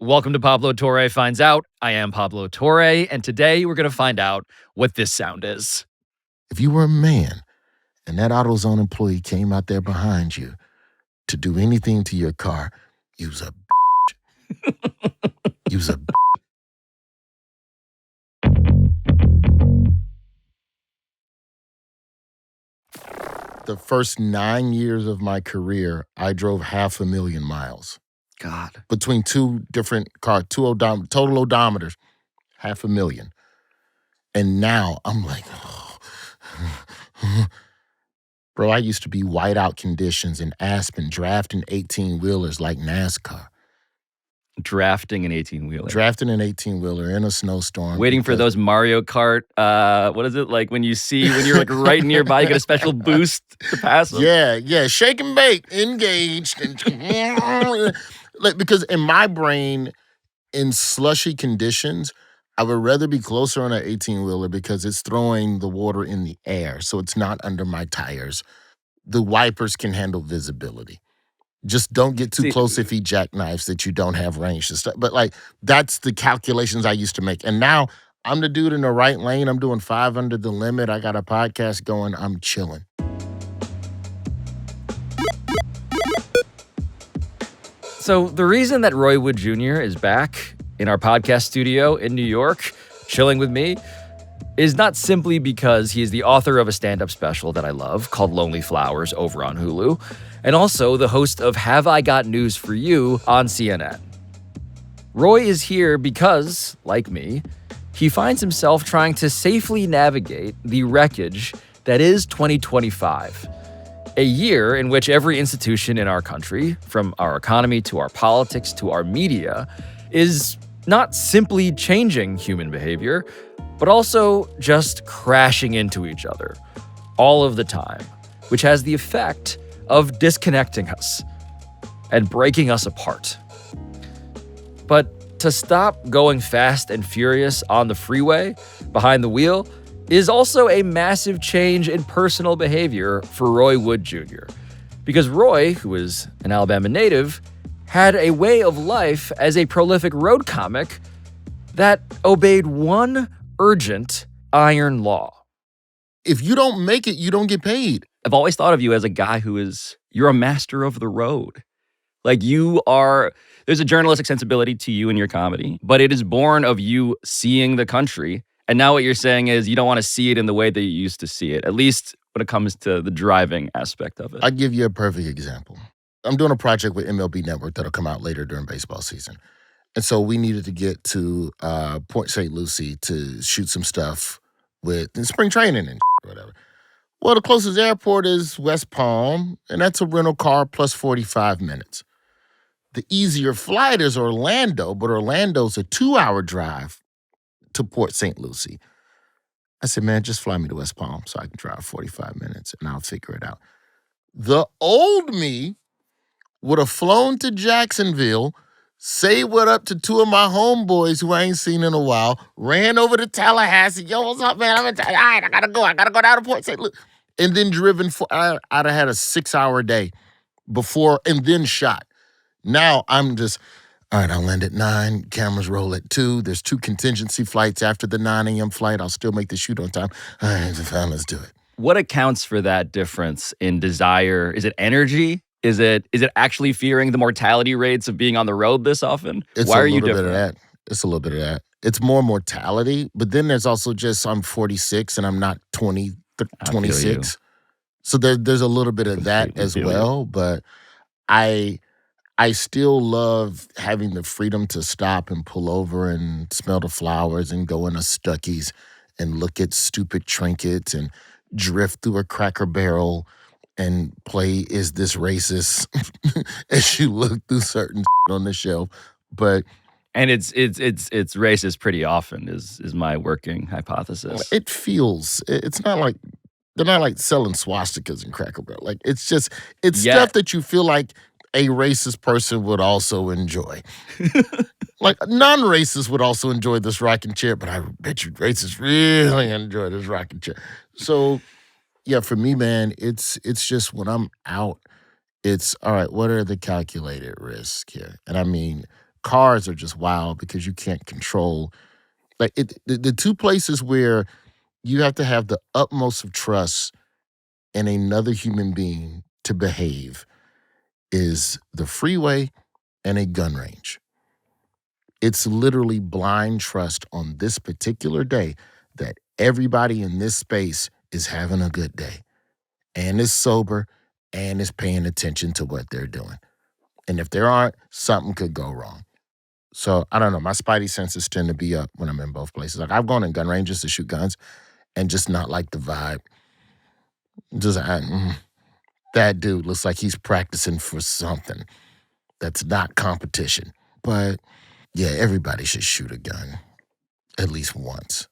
Welcome to Pablo Torre Finds Out. I am Pablo Torre, and today we're going to find out what this sound is. If you were a man and that AutoZone employee came out there behind you to do anything to your car, you's a you's a The first 9 years of my career, I drove 500,000 miles God. between two different cars, total odometers, 500,000. And now I'm like, bro, I used to be whiteout conditions in Aspen drafting 18-wheelers like NASCAR. Drafting an 18-wheeler. Drafting an 18-wheeler in a snowstorm. Waiting for those Mario Kart, what is it, like when you're like right nearby, you get a special boost to pass them? Yeah, shake and bake, engaged. Like, because in my brain, in slushy conditions, I would rather be closer on an 18-wheeler because it's throwing the water in the air, so it's not under my tires. The wipers can handle visibility. Just don't get too close if he jackknifes that you don't have range to stuff. But like, that's the calculations I used to make. And now I'm the dude in the right lane. I'm doing 5 under the limit. I got a podcast going. I'm chilling. So the reason that Roy Wood Jr. is back in our podcast studio in New York, chilling with me, is not simply because he is the author of a stand-up special that I love called Lonely Flowers over on Hulu, and also the host of Have I Got News for You on CNN. Roy is here because, like me, he finds himself trying to safely navigate the wreckage that is 2025. A year in which every institution in our country, from our economy to our politics to our media, is not simply changing human behavior, but also just crashing into each other all of the time, which has the effect of disconnecting us and breaking us apart. But to stop going fast and furious on the freeway behind the wheel is also a massive change in personal behavior for Roy Wood Jr. Because Roy, who is an Alabama native, had a way of life as a prolific road comic that obeyed one urgent iron law. If you don't make it, you don't get paid. I've always thought of you as a guy you're a master of the road. Like there's a journalistic sensibility to you in your comedy, but it is born of you seeing the country. And now what you're saying is you don't want to see it in the way that you used to see it, at least when it comes to the driving aspect of it. I'll give you a perfect example. I'm doing a project with MLB Network that'll come out later during baseball season. And so we needed to get to Port St. Lucie to shoot some stuff with spring training and whatever. Well, the closest airport is West Palm, and that's a rental car plus 45 minutes. The easier flight is Orlando, but Orlando's a 2-hour drive to Port St. Lucie. I said, man, just fly me to West Palm so I can drive 45 minutes and I'll figure it out. The old me would have flown to Jacksonville, say what up to 2 of my homeboys who I ain't seen in a while, ran over to Tallahassee. Yo, what's up, man? All right, I gotta go. I gotta go down to Port St. Lucie. And then driven I'd have had a 6-hour day before and then shot. Now I'm just, all right, I'll land at 9, cameras roll at 2. There's 2 contingency flights after the 9 a.m. flight. I'll still make the shoot on time. All right, fine, let's do it. What accounts for that difference in desire? Is it energy? Is it actually fearing the mortality rates of being on the road this often? Why are you different? Bit of that. It's a little bit of that. It's more mortality, but then there's also just I'm 46 and I'm not 26. So there's a little bit of that as well, but I still love having the freedom to stop and pull over and smell the flowers and go in a Stuckey's and look at stupid trinkets and drift through a Cracker Barrel and play Is This Racist as you look through certain on the shelf. And it's racist pretty often is my working hypothesis. It feels, it's not like, they're not like selling swastikas in Cracker Barrel. Like it's stuff that you feel like a racist person would also enjoy. Like non-racists would also enjoy this rocking chair, but I bet you racists really enjoy this rocking chair. So yeah, for me, man, it's just when I'm out, it's all right, what are the calculated risks here? And I mean, Cars are just wild because you can't control. Like the two places where you have to have the utmost of trust in another human being to behave is the freeway and a gun range. It's literally blind trust on this particular day that everybody in this space is having a good day and is sober and is paying attention to what they're doing. And if there aren't, something could go wrong. So I don't know. My spidey senses tend to be up when I'm in both places. Like I've gone in gun ranges to shoot guns and just not like the vibe. Just that dude looks like he's practicing for something that's not competition. But yeah, everybody should shoot a gun at least once.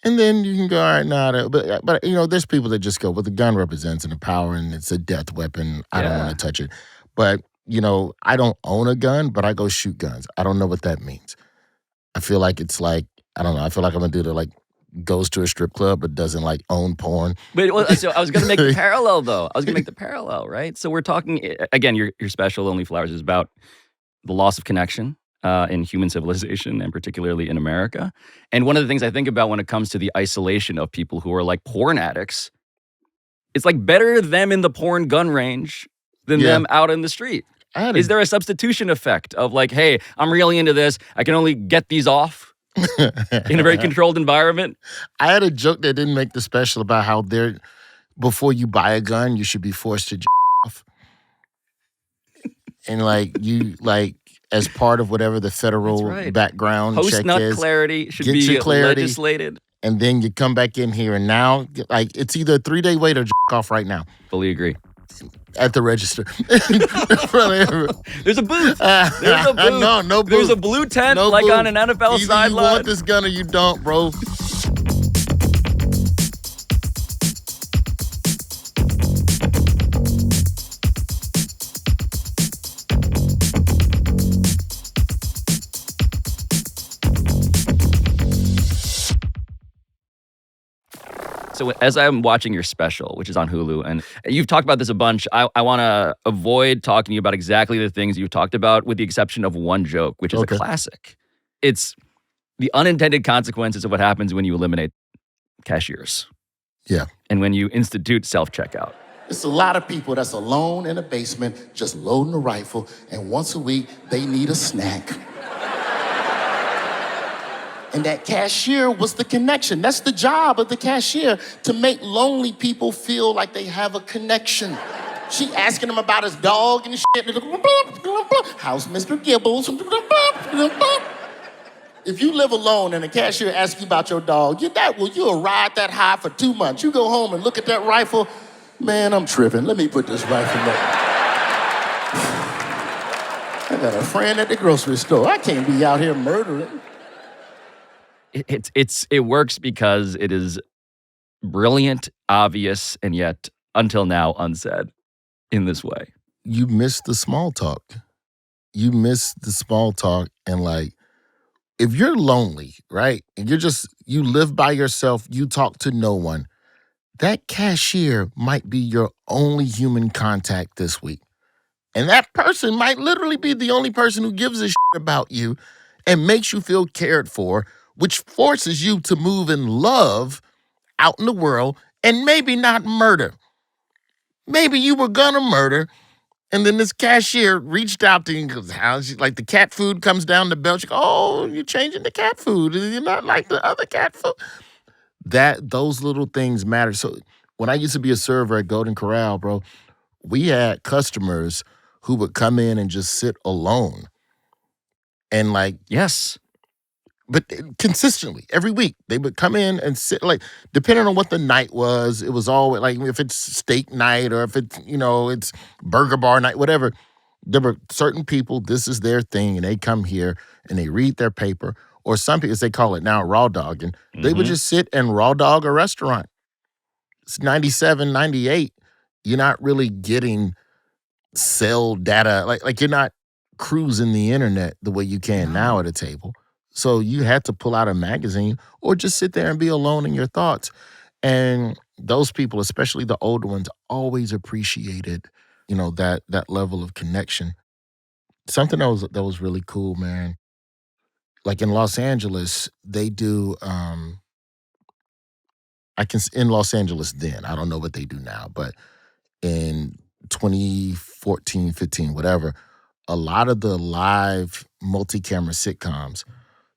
And then you can go, all right, but there's people that just go, well, the gun represents an power and it's a death weapon. I don't want to touch it. But, I don't own a gun, but I go shoot guns. I don't know what that means. I feel like it's like, I don't know. I feel like I'm going to do the goes to a strip club but doesn't own porn. But so I was going to make the parallel, though. I was going to make the parallel, right? So we're talking, again, your special, Lonely Flowers, is about the loss of connection in human civilization, and particularly in America. And one of the things I think about when it comes to the isolation of people who are like porn addicts, it's like better them in the porn gun range than them out in the street. Is there a substitution effect of like, hey, I'm really into this, I can only get these off in a very controlled environment? I had a joke that didn't make the special about how before you buy a gun, you should be forced to off. And as part of whatever the federal background check is. Post-nut clarity should be legislated. And then you come back in here and now, it's either a 3-day wait or off right now. Fully agree. At the register. There's a booth. There's a booth. No booth. There's a blue tent booth. On an NFL sideline. Either you want this gun or you don't, bro. So as I'm watching your special, which is on Hulu, and you've talked about this a bunch, I want to avoid talking to you about exactly the things you've talked about, with the exception of one joke, which is a classic. It's the unintended consequences of what happens when you eliminate cashiers. Yeah. And when you institute self-checkout. It's a lot of people that's alone in a basement, just loading a rifle, and once a week, they need a snack. And that cashier was the connection. That's the job of the cashier, to make lonely people feel like they have a connection. She asking him about his dog and shit. How's Mr. Gibbles? If you live alone and a cashier asks you about your dog, you'll ride that high for 2 months. You go home and look at that rifle. Man, I'm tripping. Let me put this rifle up. I got a friend at the grocery store. I can't be out here murdering. It works because it is brilliant, obvious, and yet until now unsaid in this way. You miss the small talk. You miss the small talk, and if you're lonely, right, and you live by yourself, you talk to no one, that cashier might be your only human contact this week. And that person might literally be the only person who gives a shit about you and makes you feel cared for, which forces you to move in love out in the world and maybe not murder. Maybe you were gonna murder, and then this cashier reached out to you and goes, the cat food comes down the belt. She goes, oh, you're changing the cat food. You're not like the other cat food. Those little things matter. So when I used to be a server at Golden Corral, bro, we had customers who would come in and just sit alone. And yes. But consistently, every week, they would come in and sit, depending on what the night was, it was always, if it's steak night or if it's, it's burger bar night, whatever, there were certain people, this is their thing, and they come here and they read their paper, or some people, as they call it now, raw dogging, they would just sit and raw dog a restaurant. It's 97, 98. You're not really getting cell data, you're not cruising the internet the way you can now at a table. So you had to pull out a magazine or just sit there and be alone in your thoughts. And those people, especially the older ones, always appreciated, that level of connection. Something that was really cool, man. like in Los Angeles, they do. In Los Angeles then. I don't know what they do now, but in 2014, 15, whatever, a lot of the live multi-camera sitcoms,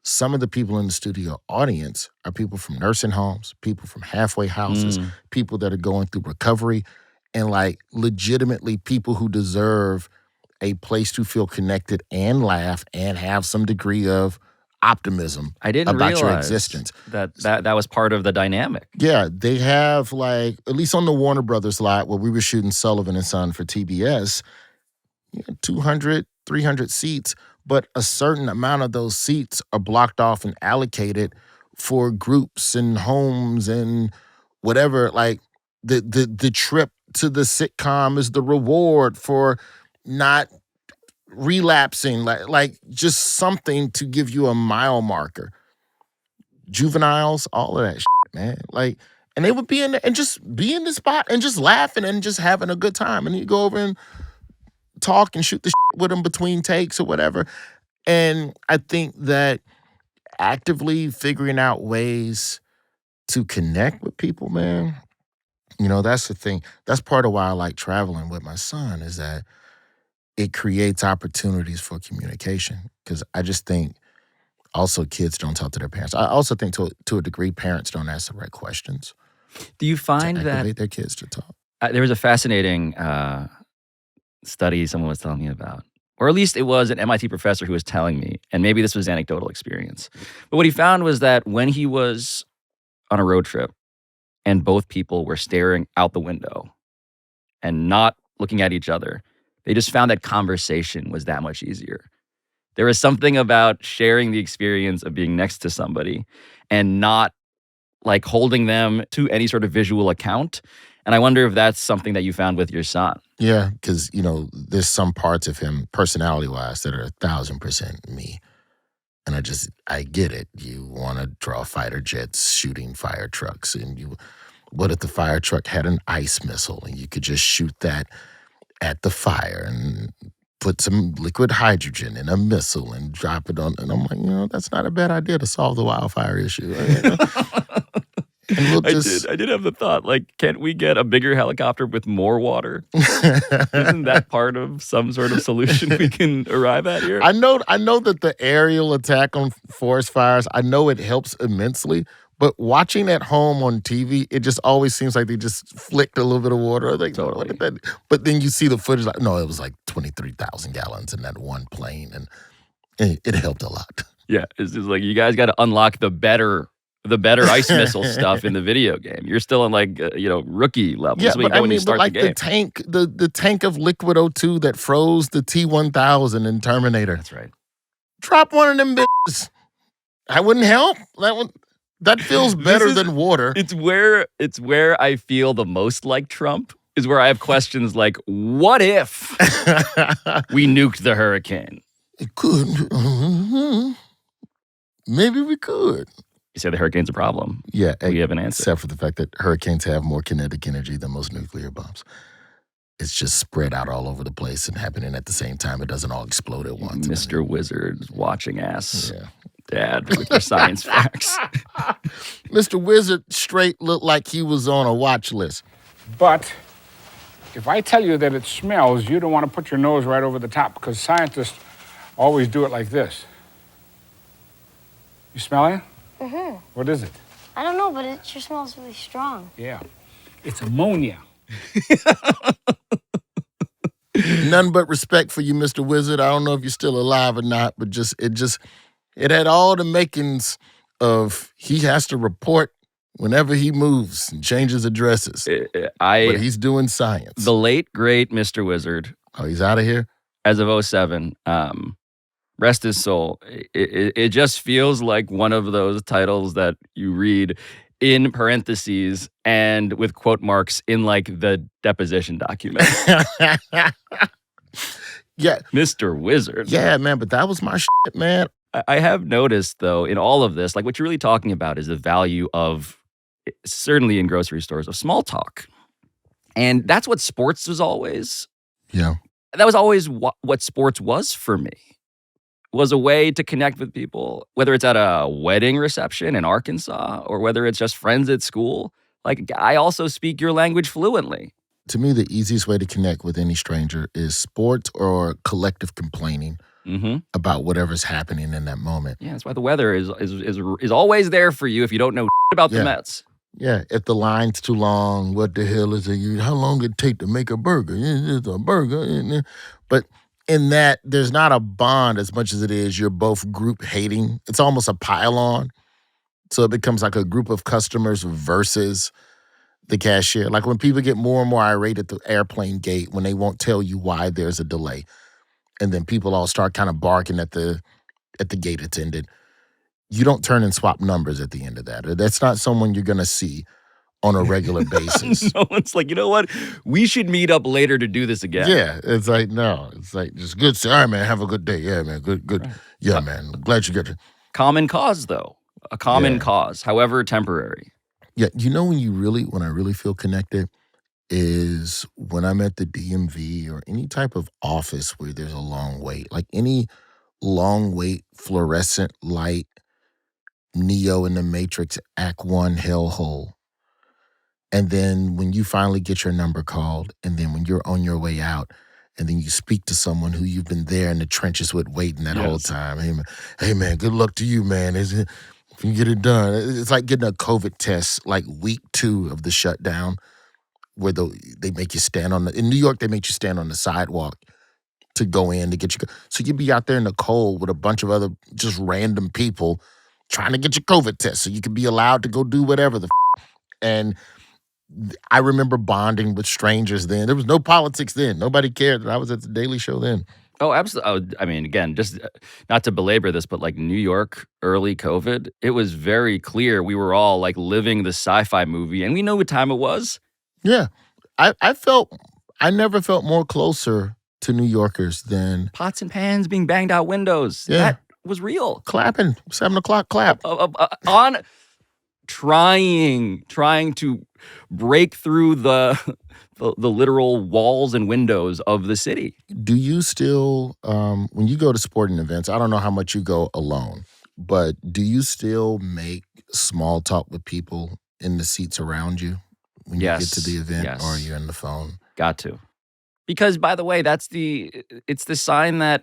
some of the people in the studio audience are people from nursing homes, people from halfway houses, people that are going through recovery, and like legitimately people who deserve a place to feel connected and laugh and have some degree of optimism I didn't about your realize existence. that was part of the dynamic. Yeah, they have like, at least on the Warner Brothers lot where we were shooting Sullivan and Son for TBS, 200, 300 seats, but a certain amount of those seats are blocked off and allocated for groups and homes and whatever. Like the trip to the sitcom is the reward for not relapsing, like just something to give you a mile marker. Juveniles, all of that shit, man. Like, and they would be in there and just be in the spot and just laughing and just having a good time. And you go over and talk and shoot the shit with them between takes or whatever. And I think that actively figuring out ways to connect with people, man, that's the thing. That's part of why I like traveling with my son, is that it creates opportunities for communication. Because I just think also kids don't talk to their parents. I also think to a degree parents don't ask the right questions. Do you find to that activate their kids to talk? there was a fascinating study someone was telling me about, or at least it was an MIT professor who was telling me, and maybe this was anecdotal experience. But what he found was that when he was on a road trip and both people were staring out the window and not looking at each other, they just found that conversation was that much easier. There was something about sharing the experience of being next to somebody and not like holding them to any sort of visual account. And I wonder if that's something that you found with your son. Yeah, because, there's some parts of him, personality-wise, that are 1,000% me. And I get it. You want to draw fighter jets shooting fire trucks. And what if the fire truck had an ice missile and you could just shoot that at the fire and put some liquid hydrogen in a missile and drop it on. And I'm like, that's not a bad idea to solve the wildfire issue. And I did have the thought, like, can't we get a bigger helicopter with more water? Isn't that part of some sort of solution we can arrive at here? I know that the aerial attack on forest fires, I know it helps immensely. But watching at home on TV, it just always seems like they just flicked a little bit of water. Like, totally. Look at that. But then you see the footage, like, no, it was like 23,000 gallons in that one plane, and it helped a lot. Yeah, it's just like you guys got to unlock the better ice missile stuff in the video game. You're still in rookie level. Yeah, so but like the tank, the tank of liquid O2 that froze the T-1000 in Terminator. That's right. Drop one of them bitches. I wouldn't help. That feels better than water. It's where I feel the most like Trump, is where I have questions like, what if we nuked the hurricane? It could. Maybe we could. You say the hurricane's a problem. Yeah. We have an answer. Except for the fact that hurricanes have more kinetic energy than most nuclear bombs. It's just spread out all over the place and happening at the same time. It doesn't all explode at once. Mr. Wizard's watching ass. Yeah. Dad with your science facts. Mr. Wizard straight looked like he was on a watch list. But if I tell you that it smells, you don't want to put your nose right over the top, because scientists always do it like this. You smell it? Mm-hmm. What is it? I don't know, but it sure smells really strong. Yeah. It's ammonia. None but respect for you, Mr. Wizard. I don't know if you're still alive or not, but it had all the makings of he has to report whenever he moves and changes addresses. But he's doing science. The late, great Mr. Wizard. Oh, he's out of here? As of 2007, rest his soul. It just feels like one of those titles that you read in parentheses and with quote marks in like the deposition document. Yeah. Mr. Wizard. Yeah, man, but that was my shit, man. I have noticed, though, in all of this, like what you're really talking about is the value of, certainly in grocery stores, of small talk. And that's what sports was always. Yeah. That was always what sports was for me. was a way to connect with people, whether it's at a wedding reception in Arkansas or whether it's just friends at school. Like, I also speak your language fluently. To me, the easiest way to connect with any stranger is sports or collective complaining about whatever's happening in that moment. Yeah, that's why the weather is always there for you if you don't know about the Mets. Yeah, if the line's too long, what the hell is it? How long it take to make a burger? It's a burger. But in that, there's not a bond as much as it is you're both group hating. It's almost a pile-on. So it becomes like a group of customers versus the cashier. Like when people get more and more irate at the airplane gate when they won't tell you why there's a delay. And then people all start kind of barking at the gate attendant. You don't turn and swap numbers at the end of that. That's not someone you're going to see on a regular basis. No one's like, you know what? We should meet up later to do this again. Yeah, it's like, no. It's like, just good. All right, man, have a good day. Yeah, man, good. Right. Yeah, man, glad you got to. Common cause, though. A common cause, however temporary. Yeah, you know when I really feel connected is when I'm at the DMV or any type of office where there's a long wait. Like any long wait fluorescent light, Neo in the Matrix, Act 1 hellhole. And then when you finally get your number called, and then when you're on your way out, and then you speak to someone who you've been there in the trenches with waiting that whole time. Hey, man, good luck to you, man. If you get it done. It's like getting a COVID test like week 2 of the shutdown where they make you stand in New York, they make you stand on the sidewalk to go in to get your, so you'd be out there in the cold with a bunch of other just random people trying to get your COVID test so you could be allowed to go do whatever the and I remember bonding with strangers then. There was no politics then. Nobody cared that I was at the Daily Show then. Oh, absolutely. I mean, again, just not to belabor this, but like New York, early COVID, it was very clear we were all like living the sci-fi movie, and we know what time it was. Yeah. I never felt more closer to New Yorkers than pots and pans being banged out windows. Yeah. That was real. Clapping, 7 o'clock clap. On trying to break through the literal walls and windows of the city. Do you still, when you go to sporting events, I don't know how much you go alone, but do you still make small talk with people in the seats around you when you get to the event or you're on the phone? Got to. Because, by the way, it's the sign that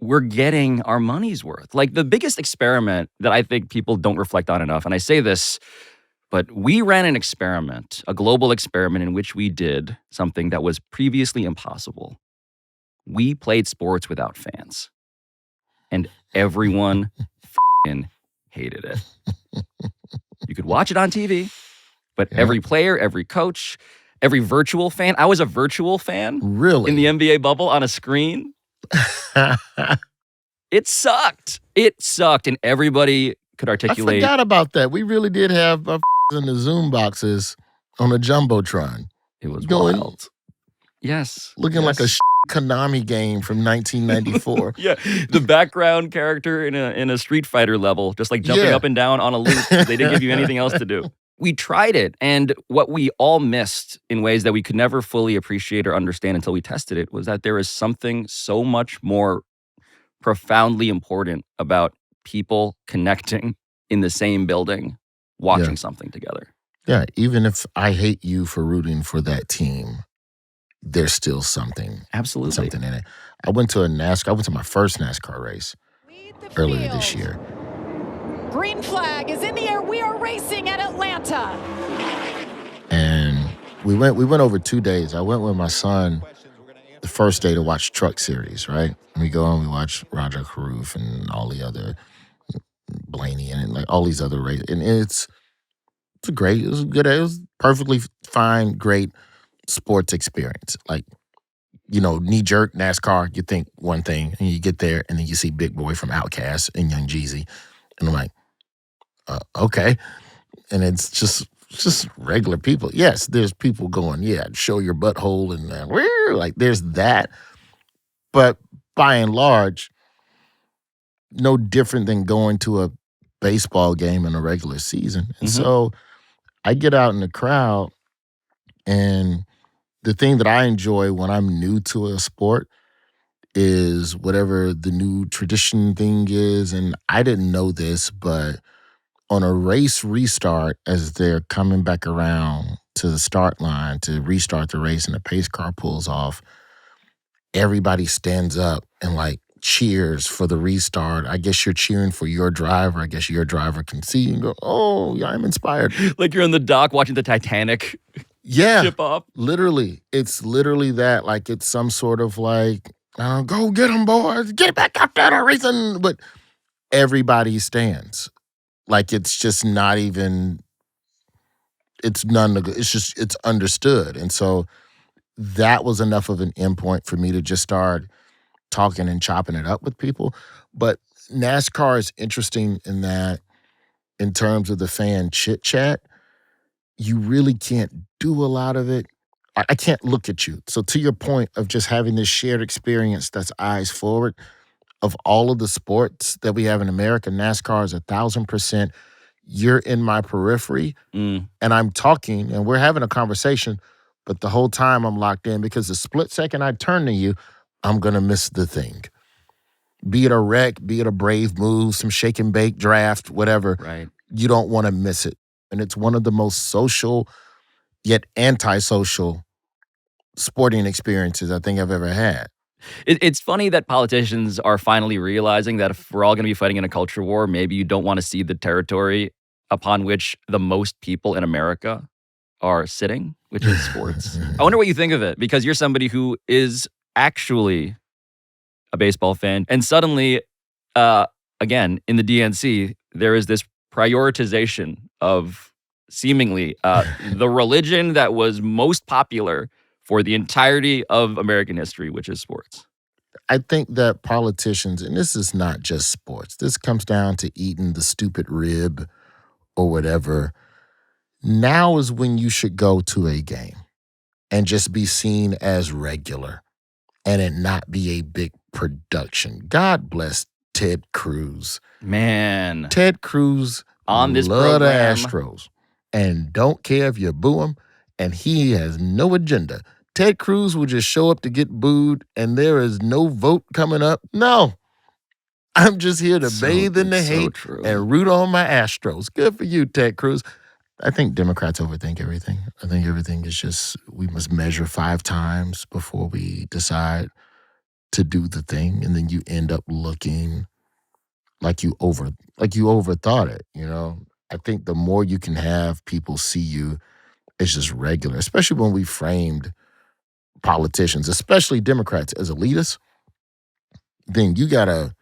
we're getting our money's worth. Like the biggest experiment that I think people don't reflect on enough, and I say this, but we ran an experiment, a global experiment in which we did something that was previously impossible. We played sports without fans. And everyone f***ing hated it. You could watch it on TV, but every player, every coach, every virtual fan, I was a virtual fan. Really? In the NBA bubble on a screen. It sucked. And everybody could articulate. I forgot about that. We really did have in the Zoom boxes on a Jumbotron. It was wild. Yes. Looking like a Konami game from 1994. Yeah. The background character in a Street Fighter level, just like jumping up and down on a loop. They didn't give you anything else to do. We tried it, and what we all missed in ways that we could never fully appreciate or understand until we tested it was that there is something so much more profoundly important about people connecting in the same building, watching something together. Yeah, even if I hate you for rooting for that team, there's still something. Absolutely. Something in it. I went to my first NASCAR race earlier this year. Green flag is in the air. We are racing at Atlanta. And we went over 2 days. I went with my son the first day to watch Truck Series, right? And we go and we watch Roger Carruth and all the other Blaney and like all these other races. And it was good. It was perfectly fine, great sports experience. Like, knee-jerk NASCAR, you think one thing, and you get there, and then you see Big Boy from Outkast and Young Jeezy. And I'm like, okay. And it's just regular people. Yes, there's people going, show your butthole and like there's that. But by and large, no different than going to a baseball game in a regular season. And so I get out in the crowd, and the thing that I enjoy when I'm new to a sport is whatever the new tradition thing is. And I didn't know this, but on a race restart, as they're coming back around to the start line to restart the race and the pace car pulls off, everybody stands up and like cheers for the restart. I guess you're cheering for your driver. I guess your driver can see and go, oh, yeah, I'm inspired. Like you're on the dock watching the Titanic ship off. Literally. It's literally that. Like it's some sort of like, go get them, boys. Get back out there to racing. But everybody stands. Like it's just not even, it's it's understood. And so that was enough of an endpoint for me to just start talking and chopping it up with people. But NASCAR is interesting in that, in terms of the fan chit chat, you really can't do a lot of it. I can't look at you. So to your point of just having this shared experience that's eyes forward, of all of the sports that we have in America, NASCAR is 1,000%. You're in my periphery, and I'm talking, and we're having a conversation, but the whole time I'm locked in because the split second I turn to you, I'm going to miss the thing. Be it a wreck, be it a brave move, some shake and bake draft, whatever. Right. You don't want to miss it. And it's one of the most social yet antisocial sporting experiences I think I've ever had. It's funny that politicians are finally realizing that if we're all going to be fighting in a culture war, maybe you don't want to see the territory upon which the most people in America are sitting, which is sports. I wonder what you think of it, because you're somebody who is actually a baseball fan. And suddenly, again, in the DNC, there is this prioritization of seemingly the religion that was most popular for the entirety of American history, which is sports. I think that politicians, and this is not just sports, this comes down to eating the stupid rib or whatever. Now is when you should go to a game and just be seen as regular and it not be a big production. God bless Ted Cruz. Man. Ted Cruz on this love the program. Astros and don't care if you boo him, and he has no agenda. Ted Cruz will just show up to get booed and there is no vote coming up. No. I'm just here to bathe in the hate and root on my Astros. Good for you, Ted Cruz. I think Democrats overthink everything. I think everything is just, we must measure 5 times before we decide to do the thing. And then you end up looking like you overthought it, you know? I think the more you can have people see you as just regular, especially when we framed politicians, especially Democrats, as elitists, then you gotta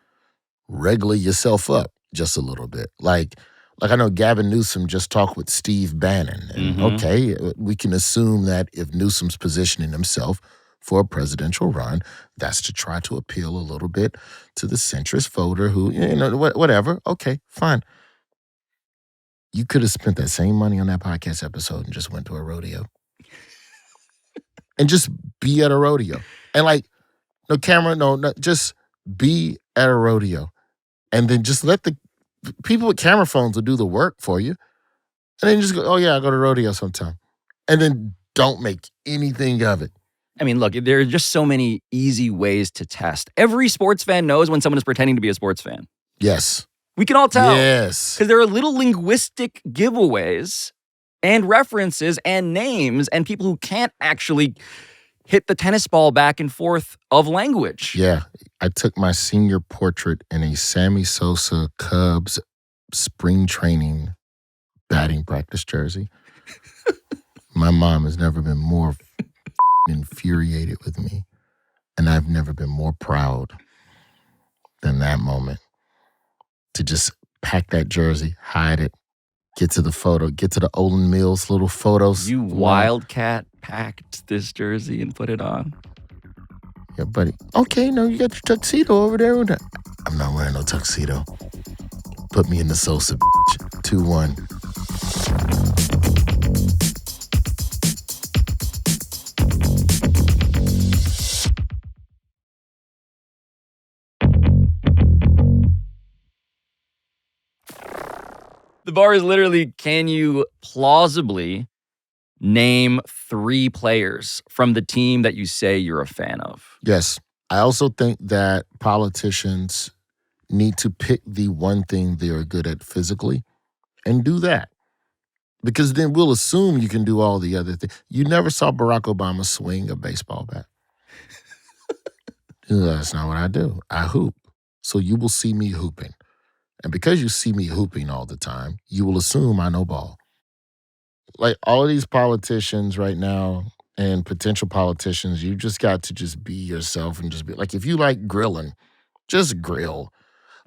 regulate yourself up just a little bit. Like I know Gavin Newsom just talked with Steve Bannon. And okay, we can assume that if Newsom's positioning himself for a presidential run, that's to try to appeal a little bit to the centrist voter who, whatever. Okay, fine. You could have spent that same money on that podcast episode and just went to a rodeo. And just be at a rodeo. And no camera, no, just be at a rodeo. And then just let the people with camera phones will do the work for you. And then just go, oh yeah, I go to rodeo sometime. And then don't make anything of it. I mean, look, there are just so many easy ways to test. Every sports fan knows when someone is pretending to be a sports fan. Yes. We can all tell. Yes. Because there are little linguistic giveaways and references and names and people who can't actually hit the tennis ball back and forth of language. Yeah. I took my senior portrait in a Sammy Sosa Cubs spring training batting practice jersey. My mom has never been more infuriated with me, and I've never been more proud than that moment. To just pack that jersey, hide it, get to the photo, get to the Olin Mills little photos. You wildcat packed this jersey and put it on? Yeah, buddy. Okay, no, you got your tuxedo over there. I'm not wearing no tuxedo. Put me in the Sosa, bitch. 2-1. The bar is literally, can you plausibly name 3 players from the team that you say you're a fan of? Yes. I also think that politicians need to pick the one thing they are good at physically and do that. Because then we'll assume you can do all the other things. You never saw Barack Obama swing a baseball bat. That's not what I do. I hoop. So you will see me hooping. And because you see me hooping all the time, you will assume I know ball. Like all of these politicians right now and potential politicians, you just got to just be yourself and just be like, if you like grilling, just grill.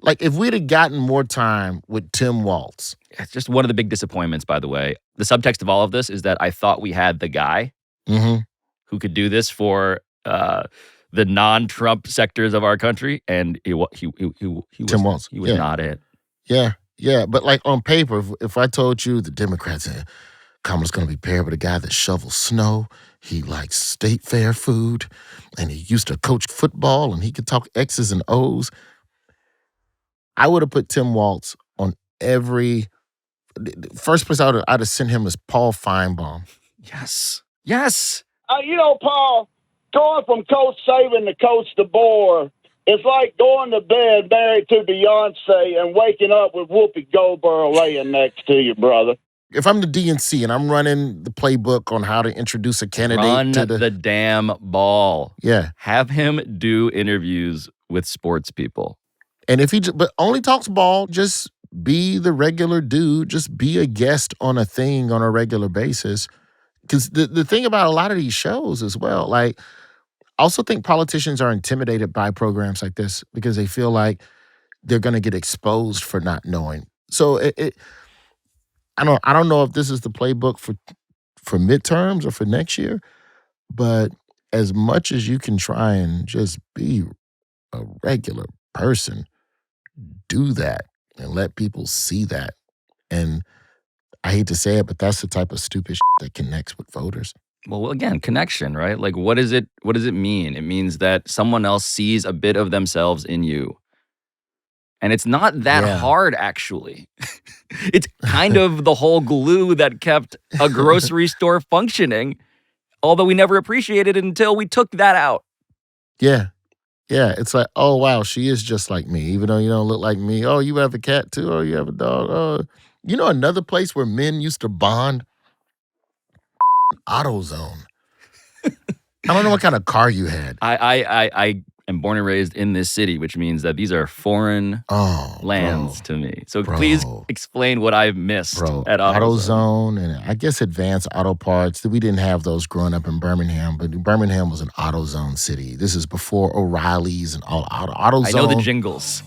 Like if we'd have gotten more time with Tim Waltz. It's just one of the big disappointments, by the way. The subtext of all of this is that I thought we had the guy who could do this for the non-Trump sectors of our country, and he was Tim Waltz. He was not it. Yeah. But like on paper, if I told you the Democrats said Kamala's going to be paired with a guy that shovels snow, he likes state fair food, and he used to coach football, and he could talk X's and O's, I would have put Tim Waltz on every first place. I'd have sent him as Paul Feinbaum. Yes. Paul, going from Coach Saban to Coach DeBoer, it's like going to bed married to Beyonce and waking up with Whoopi Goldberg laying next to you, brother. If I'm the DNC and I'm running the playbook on how to introduce a candidate Run to the damn ball. Yeah. Have him do interviews with sports people. And if but only talks ball, just be the regular dude. Just be a guest on a thing on a regular basis. Because the thing about a lot of these shows as well, like, I also think politicians are intimidated by programs like this because they feel like they're going to get exposed for not knowing. So I don't know if this is the playbook for midterms or for next year, but as much as you can try and just be a regular person, do that and let people see that. And I hate to say it, but that's the type of stupid shit that connects with voters. Well, again, connection, right? Like, what does it mean? It means that someone else sees a bit of themselves in you. And it's not that hard, actually. It's kind of the whole glue that kept a grocery store functioning, although we never appreciated it until we took that out. Yeah. Yeah, it's like, oh, wow, she is just like me, even though you don't look like me. Oh, you have a cat too? Oh, you have a dog? Oh, you know another place where men used to bond? AutoZone. I don't know what kind of car you had. I am born and raised in this city, which means that these are foreign lands to me. So please explain what I've missed at AutoZone. And I guess Advanced Auto Parts. We didn't have those growing up in Birmingham, but Birmingham was an AutoZone city. This is before O'Reilly's and all AutoZone. I know the jingles.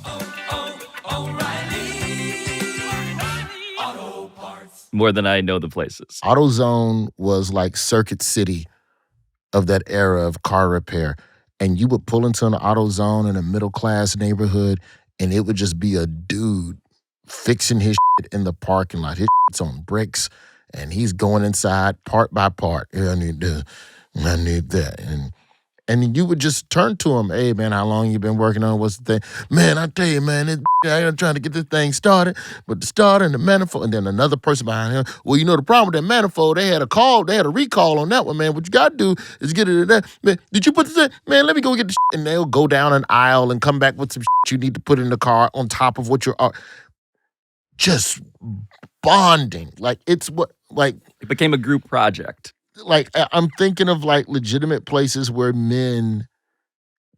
More than I know the places. AutoZone was like Circuit City of that era of car repair. And you would pull into an AutoZone in a middle-class neighborhood, and it would just be a dude fixing his shit in the parking lot. His shit's on bricks, and he's going inside part by part. Yeah, I need this, I need that. And you would just turn to him, hey, man, how long you been working on? What's the thing? Man, I tell you, man, I'm trying to get this thing started, but the starter and the manifold, and then another person behind him, well, you know the problem with that manifold, they had a recall on that one, man. What you got to do is get it in there. Man, did you put this in? Man, let me go get the shit. And they'll go down an aisle and come back with some shit you need to put in the car on top of what you're just bonding. Like, it's what, like. It became a group project. Like, I'm thinking of like legitimate places where men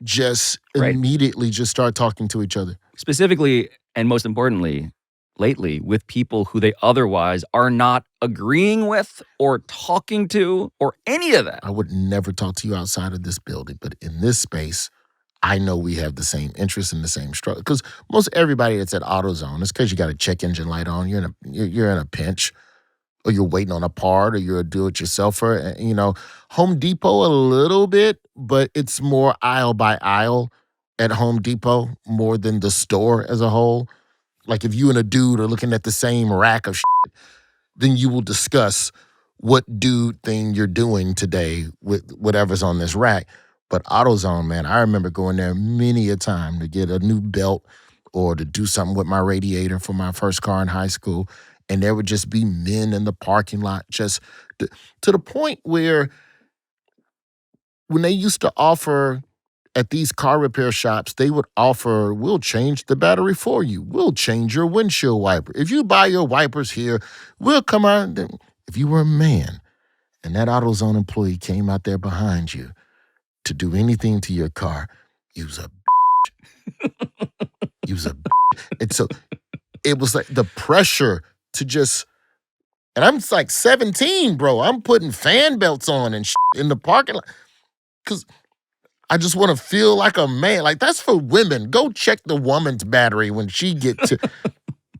just immediately just start talking to each other. Specifically, and most importantly, lately, with people who they otherwise are not agreeing with or talking to or any of that. I would never talk to you outside of this building, but in this space, I know we have the same interests and the same struggle. Because most everybody that's at AutoZone, it's because you got a check engine light on, you're in a pinch. Or you're waiting on a part, or you're a do-it-yourselfer. You know, Home Depot a little bit, but it's more aisle by aisle at Home Depot more than the store as a whole. Like if you and a dude are looking at the same rack of shit, then you will discuss what dude thing you're doing today with whatever's on this rack. But AutoZone, man, I remember going there many a time to get a new belt or to do something with my radiator for my first car in high school. And there would just be men in the parking lot, just to the point where when they used to offer at these car repair shops, they would offer, we'll change the battery for you. We'll change your windshield wiper. If you buy your wipers here, we'll come out. If you were a man and that AutoZone employee came out there behind you to do anything to your car, you's a you's a And so it was like the pressure to just, and I'm like 17, bro. I'm putting fan belts on and in the parking lot because I just want to feel like a man. Like, that's for women. Go check the woman's battery when she gets to.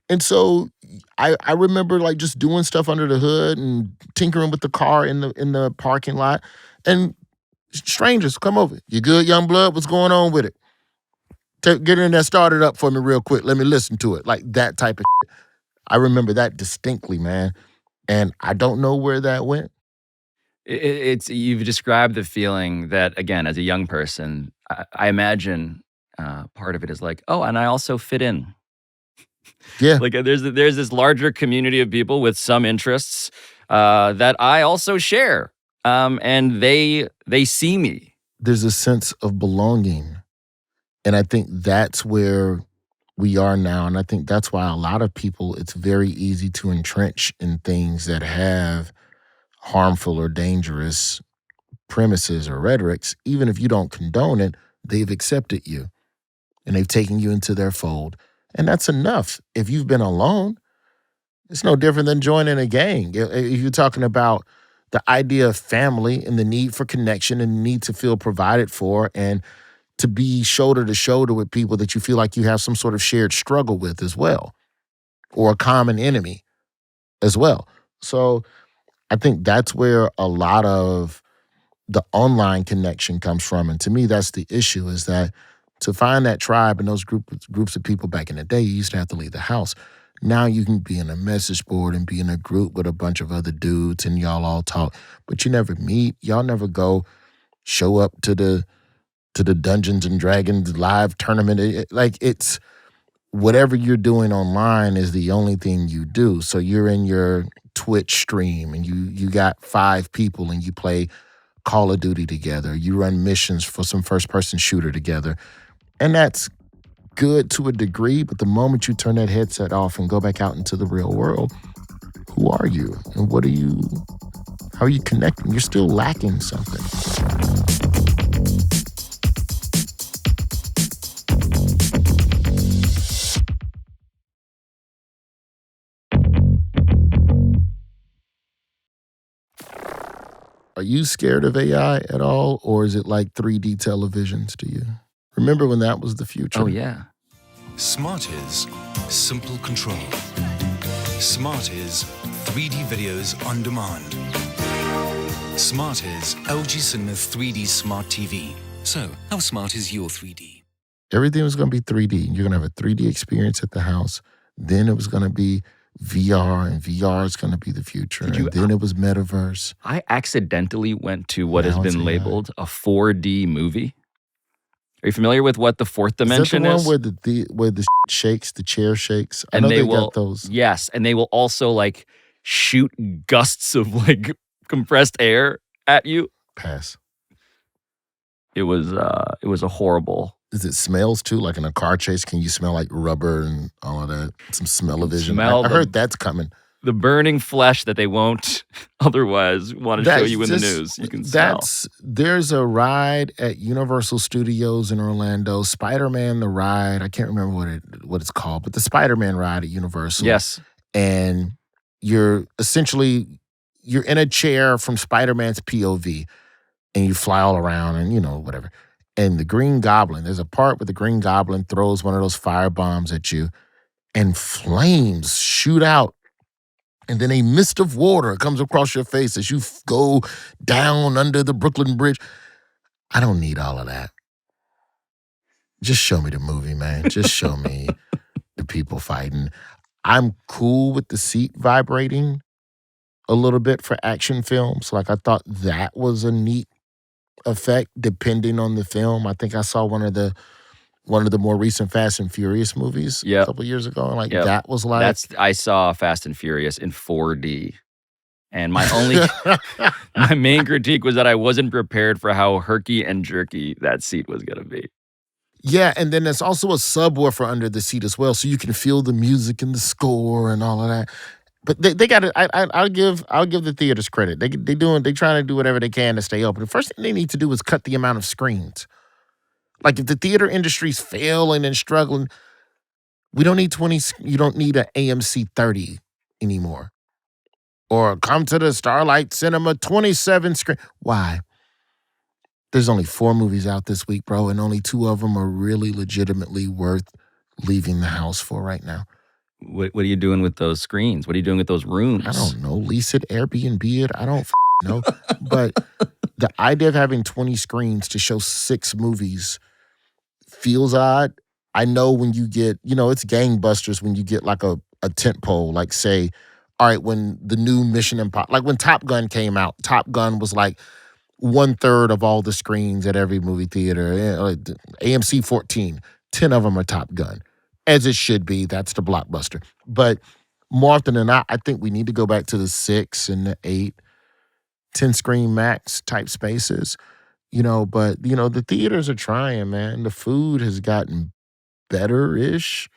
And so I remember like just doing stuff under the hood and tinkering with the car in the parking lot. And strangers come over. You good, young blood? What's going on with it? Get in there, start it up for me real quick. Let me listen to it. Like that type of shit. I remember that distinctly, man. And I don't know where that went. You've described the feeling that, again, as a young person, I imagine part of it is like, oh, and I also fit in. Yeah. Like there's this larger community of people with some interests that I also share, and they see me. There's a sense of belonging. And I think that's where we are now. And I think that's why a lot of people, it's very easy to entrench in things that have harmful or dangerous premises or rhetorics. Even if you don't condone it, they've accepted you and they've taken you into their fold. And that's enough. If you've been alone, it's no different than joining a gang. If you're talking about the idea of family and the need for connection and the need to feel provided for and to be shoulder to shoulder with people that you feel like you have some sort of shared struggle with as well, or a common enemy as well. So I think that's where a lot of the online connection comes from. And to me, that's the issue, is that to find that tribe and those groups of people back in the day, you used to have to leave the house. Now you can be in a message board and be in a group with a bunch of other dudes and y'all all talk, but you never meet. Y'all never go show up to the Dungeons and Dragons live tournament. It's whatever you're doing online is the only thing you do. So you're in your Twitch stream and you got 5 people and you play Call of Duty together. You run missions for some first-person shooter together. And that's good to a degree, but the moment you turn that headset off and go back out into the real world, who are you? And how are you connecting? You're still lacking something. Are you scared of AI at all, or is it like 3D televisions to you? Remember when that was the future? Oh, yeah. Smart is simple control. Smart is 3D videos on demand. Smart is LG Cinema 3D Smart TV. So, how smart is your 3D? Everything was going to be 3D. You're going to have a 3D experience at the house. Then it was going to be VR, and VR is going to be the future. And then it was metaverse. I accidentally went to what has been labeled a 4D movie. Are you familiar with what the fourth dimension is? Is that the one where the shakes, the chair shakes? I and know they got those. Yes, and they will also like shoot gusts of like compressed air at you. Pass. It was a horrible. Is it smells too? Like in a car chase, can you smell like rubber and all of that? Some smell-o-vision. I heard that's coming. The burning flesh that they won't otherwise want to show you in the news. You can smell. There's a ride at Universal Studios in Orlando, Spider-Man the ride. I can't remember what it's called, but the Spider-Man ride at Universal. Yes. And you're in a chair from Spider-Man's POV, and you fly all around and whatever. And the Green Goblin, there's a part where the Green Goblin throws one of those fire bombs at you, and flames shoot out. And then a mist of water comes across your face as you go down under the Brooklyn Bridge. I don't need all of that. Just show me the movie, man. Just show me the people fighting. I'm cool with the seat vibrating a little bit for action films. Like, I thought that was a neat effect depending on the film. I think I saw one of the more recent Fast and Furious movies a couple years ago, and that was like I saw Fast and Furious in 4D. And my main critique was that I wasn't prepared for how herky and jerky that seat was going to be. Yeah, and then there's also a subwoofer under the seat as well, so you can feel the music and the score and all of that. But they got it. I'll give the theaters credit. They trying to do whatever they can to stay open. The first thing they need to do is cut the amount of screens. Like if the theater industry's failing and struggling, we don't need 20. You don't need an AMC 30 anymore. Or come to the Starlight Cinema 27 screen. Why? There's only 4 movies out this week, bro, and only 2 of them are really legitimately worth leaving the house for right now. What are you doing with those screens? What are you doing with those rooms? I don't know. Lease it, Airbnb it. I don't know. But the idea of having 20 screens to show 6 movies feels odd. I know when you get, it's gangbusters when you get like a tent pole, like say, all right, when the new Mission Impossible, like when Top Gun came out, Top Gun was like 1/3 of all the screens at every movie theater. AMC 14, 10 of them are Top Gun. As it should be, that's the blockbuster. But more often than not, I think we need to go back to the 6 and the 8, 10 screen max type spaces. But the theaters are trying, man. The food has gotten better-ish.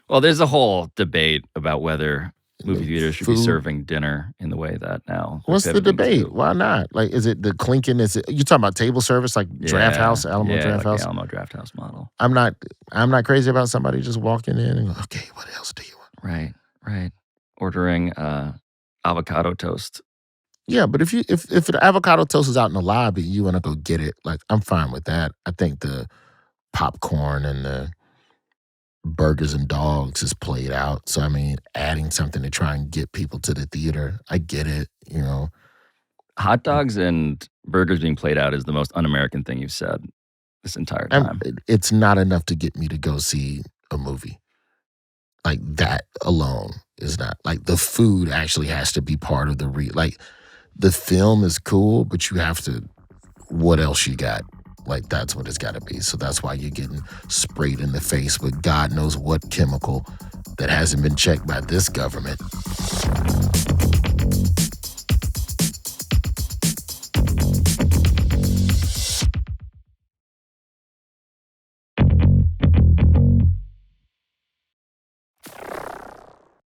Well, there's a whole debate about whether movie theaters should be serving dinner in the way that now. What's the debate? Why not? Like, is it the clinking? Is it you talking about table service, like Draft House, Alamo Draft like House? The Alamo Draft House model. I'm not crazy about somebody just walking in and go, okay, what else do you want? Right. Ordering avocado toast. Yeah, but if the avocado toast is out in the lobby, you want to go get it. Like, I'm fine with that. I think the popcorn and the burgers and dogs is played out. So, I mean, adding something to try and get people to the theater, I get it, Hot dogs and burgers being played out is the most un-American thing you've said this entire time. It's not enough to get me to go see a movie. Like, that alone is not. Like, the food actually has to be part of the the film is cool, but you have to, what else you got? Like, that's what it's got to be. So that's why you're getting sprayed in the face with God knows what chemical that hasn't been checked by this government.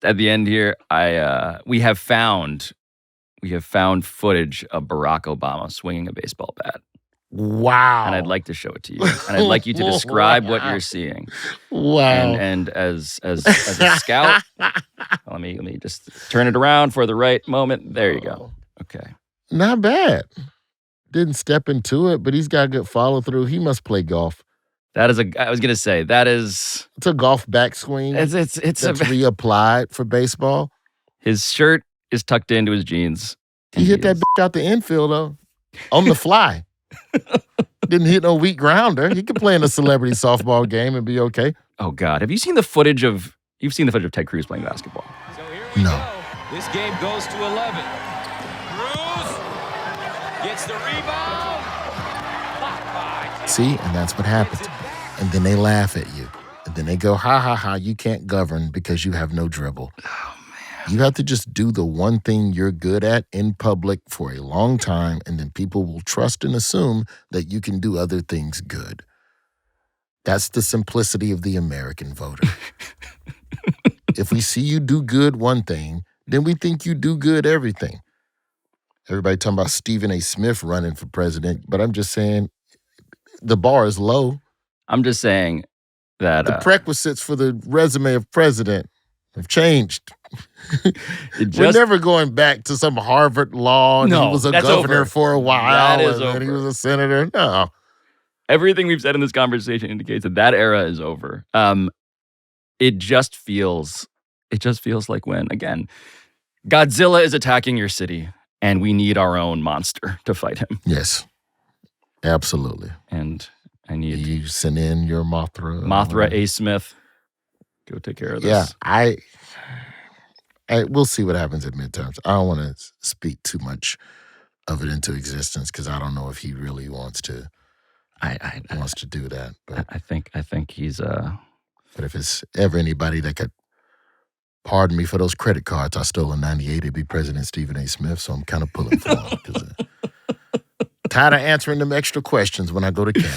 At the end here, we have found footage of Barack Obama swinging a baseball bat. Wow. And I'd like to show it to you. And I'd like you to describe what you're seeing. Wow. And as a scout, let me just turn it around for the right moment. There you go. Okay. Not bad. Didn't step into it, but he's got good follow through. He must play golf. I was going to say, it's a golf backswing. It's that's reapplied for baseball. His shirt is tucked into his jeans. He hit that bitch out the infield, though, on the fly. Didn't hit no weak grounder. He could play in a celebrity softball game and be okay. Oh, God. Have you seen the footage of Ted Cruz playing basketball? So here we No. go. This game goes to 11. Cruz gets the rebound. Blocked by. See, and that's what happens. And then they laugh at you. And then they go, ha, ha, ha, you can't govern because you have no dribble. Oh, man. You have to just do the one thing you're good at in public for a long time, and then people will trust and assume that you can do other things good. That's the simplicity of the American voter. If we see you do good one thing, then we think you do good everything. Everybody talking about Stephen A. Smith running for president, but I'm just saying the bar is low. I'm just saying that the prerequisites for the resume of president have changed. We're never going back to some Harvard law and he was a governor for a while and he was a senator. No. Everything we've said in this conversation indicates that era is over. It just feels like when, again, Godzilla is attacking your city and we need our own monster to fight him. Yes, absolutely. And I need you send in your Mothra. Mothra A. Smith. Go take care of this. Yeah, we'll see what happens at midterms. I don't want to speak too much of it into existence because I don't know if he really wants to. Wants to do that, but I think he's. But if it's ever anybody that could pardon me for those credit cards I stole in 98 to be President Stephen A. Smith, so I'm kind of pulling for him. Tired of answering them extra questions when I go to Canada.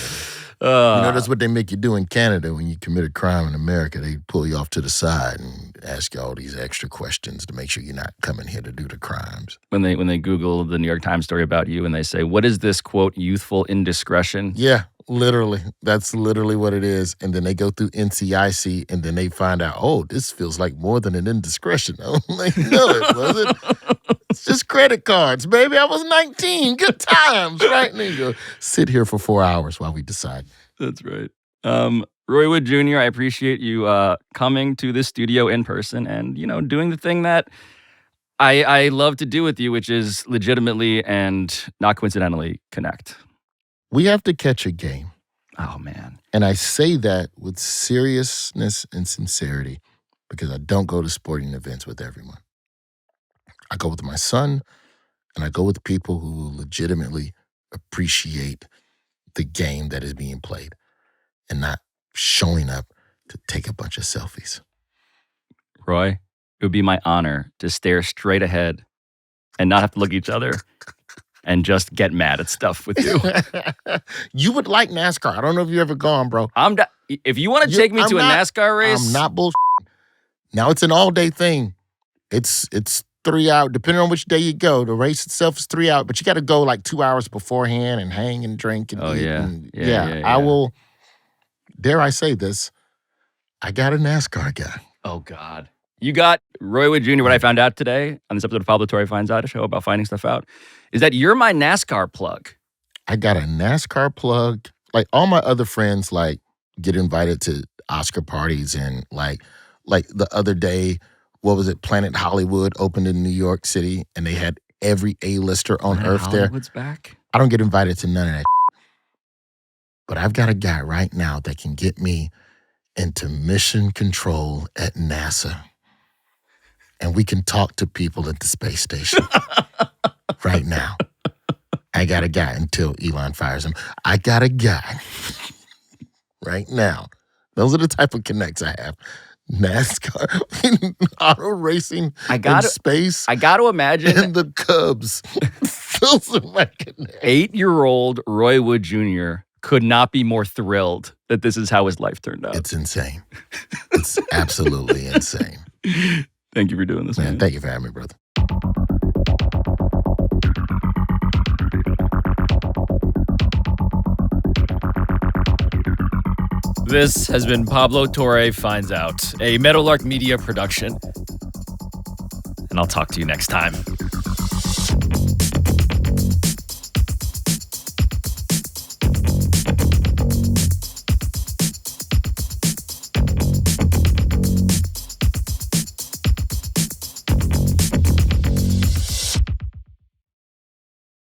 That's what they make you do in Canada when you commit a crime in America. They pull you off to the side and ask you all these extra questions to make sure you're not coming here to do the crimes. When they Google the New York Times story about you and they say, what is this, quote, youthful indiscretion? Yeah, literally. That's literally what it is. And then they go through NCIC and then they find out, oh, this feels like more than an indiscretion. I'm like, no, it wasn't. It's just credit cards, baby. I was 19. Good times, right? And then you go sit here for 4 hours while we decide. That's right. Roy Wood Jr., I appreciate you coming to this studio in person and, doing the thing that I love to do with you, which is legitimately and not coincidentally connect. We have to catch a game. Oh, man. And I say that with seriousness and sincerity because I don't go to sporting events with everyone. I go with my son, and I go with people who legitimately appreciate the game that is being played and not showing up to take a bunch of selfies. Roy, it would be my honor to stare straight ahead and not have to look at each other and just get mad at stuff with you. You would like NASCAR. I don't know if you've ever gone, bro. If you want to take me to a NASCAR race. I'm not bullshit. Now, it's an all-day thing. It's 3 hours, depending on which day you go. The race itself is 3 hours, but you got to go like 2 hours beforehand and hang and drink and eat. Yeah. And Yeah. I will, dare I say this, I got a NASCAR guy. Oh, God. You got Roy Wood Jr. What I found out today on this episode of Pablo Torre Finds Out, a show about finding stuff out, is that you're my NASCAR plug. I got a NASCAR plug. Like all my other friends, like get invited to Oscar parties and like the other day, what was it? Planet Hollywood opened in New York City, and they had every A-lister on Earth there. Hollywood's back. I don't get invited to none of that. But I've got a guy right now that can get me into mission control at NASA. And we can talk to people at the space station right now. I got a guy until Elon fires him. I got a guy right now. Those are the type of connects I have. NASCAR, auto racing, in space. I got to imagine. And the Cubs. Those are my connects. 8-year-old Roy Wood Jr. could not be more thrilled that this is how his life turned out. It's insane. It's absolutely insane. Thank you for doing this, man. Thank you for having me, brother. This has been Pablo Torre Finds Out, a Meadowlark Media production. And I'll talk to you next time.